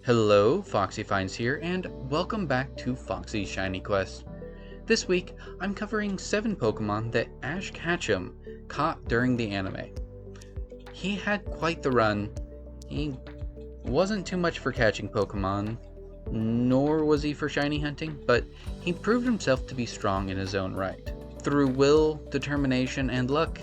Hello, Foxy Finds here, and welcome back to Foxy's Shiny Quest. This week, I'm covering 7 Pokemon that Ash Ketchum caught during the anime. He had quite the run. He wasn't too much for catching Pokemon, nor was he for shiny hunting, but he proved himself to be strong in his own right. Through will, determination, and luck,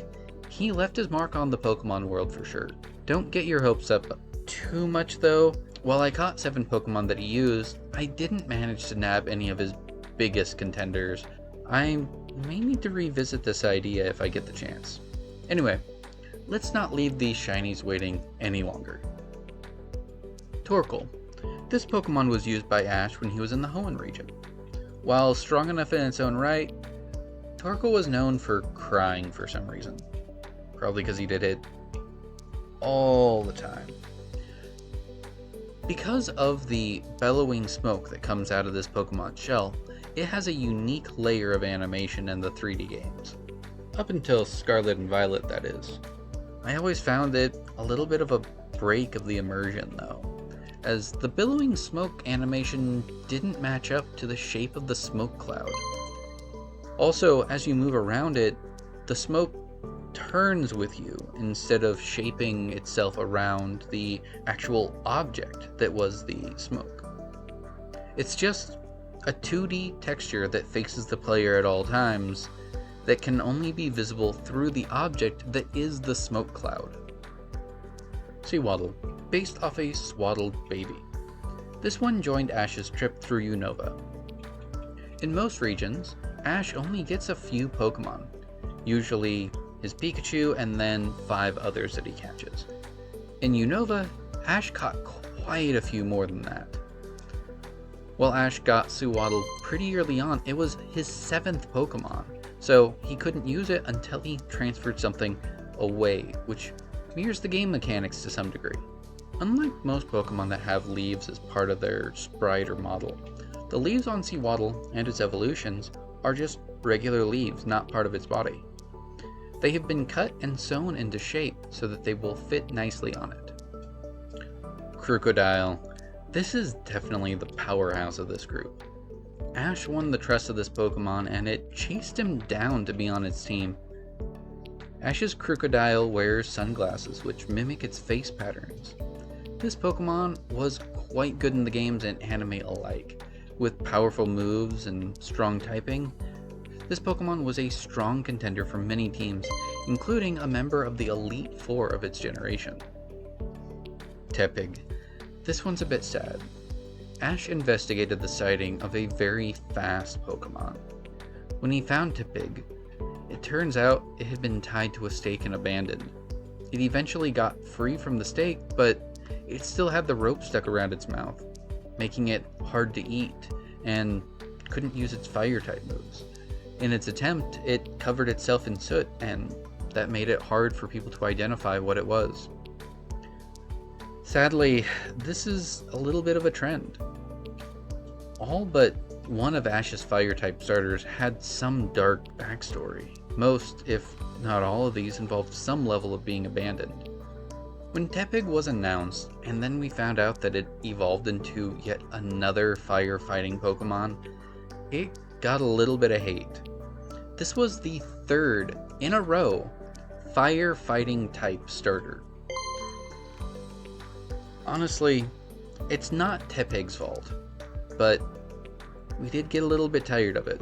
he left his mark on the Pokemon world for sure. Don't get your hopes up too much though. While I caught 7 Pokemon that he used, I didn't manage to nab any of his biggest contenders. I may need to revisit this idea if I get the chance. Anyway, let's not leave these shinies waiting any longer. Torkoal. This Pokemon was used by Ash when he was in the Hoenn region. While strong enough in its own right, Torkoal was known for crying for some reason. Probably because he did it all the time. Because of the bellowing smoke that comes out of this Pokemon's shell, it has a unique layer of animation in the 3D games. Up until Scarlet and Violet, that is. I always found it a little bit of a break of the immersion though, as the billowing smoke animation didn't match up to the shape of the smoke cloud. Also, as you move around it, the smoke turns with you instead of shaping itself around the actual object that was the smoke. It's just a 2D texture that faces the player at all times that can only be visible through the object that is the smoke cloud. Sewaddle, based off a swaddled baby. This one joined Ash's trip through Unova. In most regions, Ash only gets a few Pokemon, usually his Pikachu and then 5 others that he catches. In Unova, Ash caught quite a few more than that. While Ash got Sewaddle pretty early on, it was his 7th Pokemon, so he couldn't use it until he transferred something away, which mirrors the game mechanics to some degree. Unlike most Pokemon that have leaves as part of their sprite or model, the leaves on Sewaddle and its evolutions are just regular leaves, not part of its body. They have been cut and sewn into shape so that they will fit nicely on it. Crocodile. This is definitely the powerhouse of this group. Ash won the trust of this Pokemon and it chased him down to be on its team. Ash's Crocodile wears sunglasses which mimic its face patterns. This Pokemon was quite good in the games and anime alike, with powerful moves and strong typing. This Pokemon was a strong contender for many teams, including a member of the Elite Four of its generation. Tepig. This one's a bit sad. Ash investigated the sighting of a very fast Pokemon. When he found Tepig, it turns out it had been tied to a stake and abandoned. It eventually got free from the stake, but it still had the rope stuck around its mouth, making it hard to eat, and couldn't use its fire-type moves. In its attempt, it covered itself in soot, and that made it hard for people to identify what it was. Sadly, this is a little bit of a trend. All but one of Ash's fire-type starters had some dark backstory. Most, if not all of these, involved some level of being abandoned. When Tepig was announced, and then we found out that it evolved into yet another fire-fighting Pokemon, it got a little bit of hate. This was the 3rd in a row fire-fighting type starter. Honestly, it's not Tepig's fault, but we did get a little bit tired of it.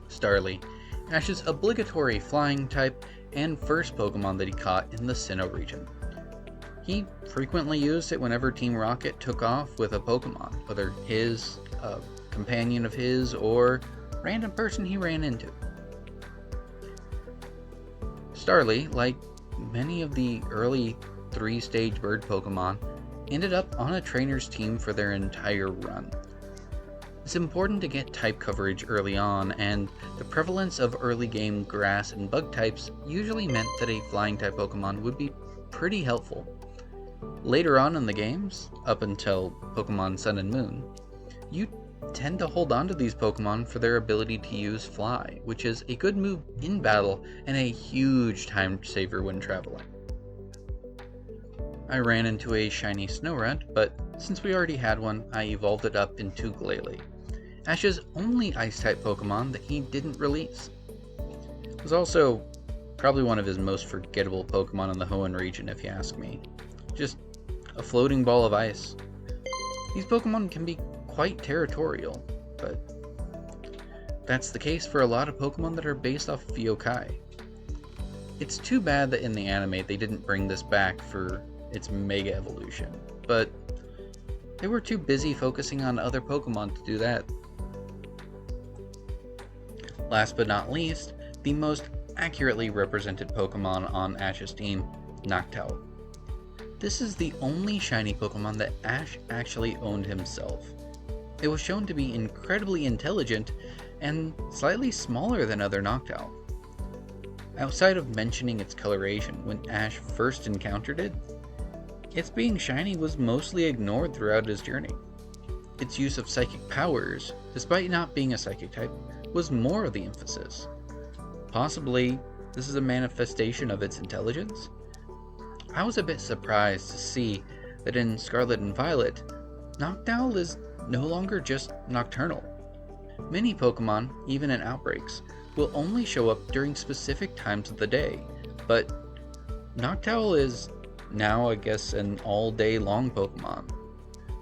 Starly, Ash's obligatory flying type and first Pokemon that he caught in the Sinnoh region. He frequently used it whenever Team Rocket took off with a Pokemon, whether his, a companion of his, or random person he ran into. Starly, like many of the early 3-stage bird Pokemon, ended up on a trainer's team for their entire run. It's important to get type coverage early on, and the prevalence of early game grass and bug types usually meant that a flying type Pokemon would be pretty helpful. Later on in the games, up until Pokemon Sun and Moon, you tend to hold on to these Pokemon for their ability to use Fly, which is a good move in battle and a huge time saver when traveling. I ran into a shiny Snorunt, but Since we already had one, I evolved it up into Glalie, Ash's only Ice-type Pokemon that he didn't release. It was also probably one of his most forgettable Pokemon in the Hoenn region, if you ask me. Just a floating ball of ice. These Pokemon can be quite territorial, but that's the case for a lot of Pokemon that are based off of yokai. It's too bad that in the anime they didn't bring this back for its Mega Evolution, but they were too busy focusing on other Pokemon to do that. Last but not least, the most accurately represented Pokemon on Ash's team, Noctowl. This is the only shiny Pokemon that Ash actually owned himself. It was shown to be incredibly intelligent and slightly smaller than other Noctowl. Outside of mentioning its coloration when Ash first encountered it, its being shiny was mostly ignored throughout his journey. Its use of psychic powers, despite not being a psychic type, was more of the emphasis. Possibly, this is a manifestation of its intelligence? I was a bit surprised to see that in Scarlet and Violet, Noctowl is no longer just nocturnal. Many Pokemon, even in outbreaks, will only show up during specific times of the day, but Noctowl is now, I guess, an all-day long Pokemon.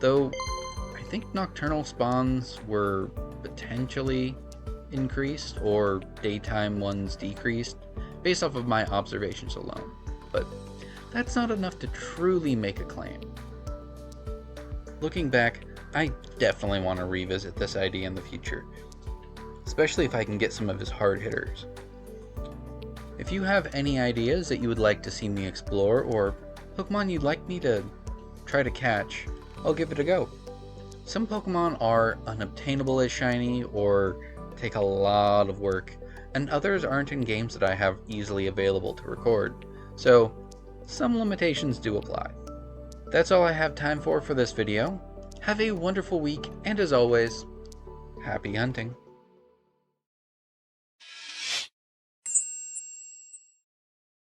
Though, I think nocturnal spawns were potentially increased, or daytime ones decreased, based off of my observations alone, but that's not enough to truly make a claim. Looking back, I definitely want to revisit this idea in the future, especially if I can get some of his hard hitters. If you have any ideas that you would like to see me explore, or Pokemon you'd like me to try to catch, I'll give it a go. Some Pokemon are unobtainable as shiny, or take a lot of work, and others aren't in games that I have easily available to record, so some limitations do apply. That's all I have time for this video. Have a wonderful week, and as always, happy hunting.